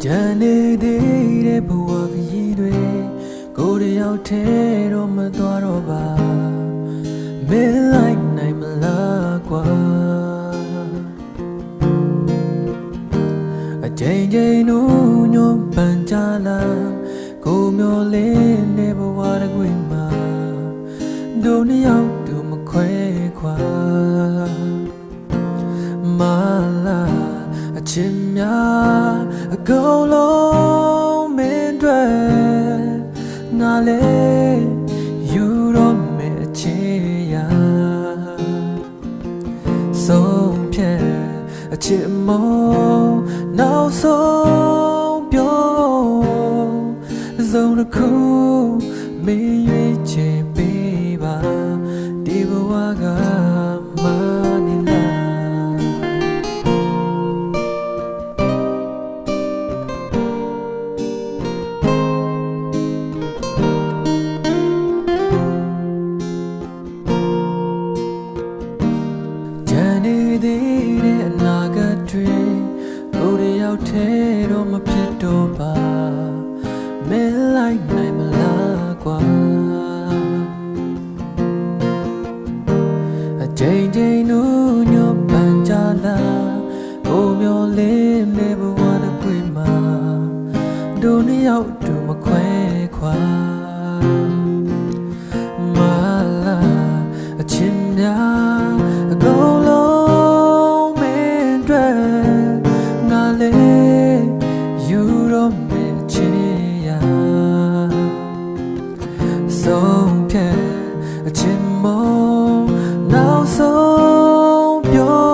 ဂျန်နေတဲ့ဘဝခရီးတွေကိုယ်တယောက်ထဲတော့မသွားတော့ပါမင်းလိုက်နိုင်မလားကွာအချိန်ချင်းနူးညွန့်ပန်ကြလာကိုမျောလေးနေဘဝတကွေမှာတို့နှစ်ယောက်တူမခွဲခွာမလာအချစ်များအကုန်လုံးမင်းတွေငါလေးယူတော့မယ်အချစ်ရာဆုံးဖြတ်အချစ်မောနောက်ဆုံးပြောစုံတစ်ခုမင်းရွေးချယ်ပေးပါဒီဘဝကမနေလားသေးတဲ့အနာဂတ်တွေကိုယ်တယောက်ထဲတော့မဖြစ်တော့ပါမင်းလိုက်နိုင်မလားကွာအချိန်ချင်းနူးညွန့်ပန်ကြလာကိုမျောလေးနေဘဝတစ်ခွေမှာတို့နှစ်ယောက်တူမခွဲခွာမလာအချစ်များအကုန်လုံးဆုံးဖြတ်အချစ်မောနောက်ဆုံးပြော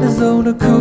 တစ်စုံတစ်ခု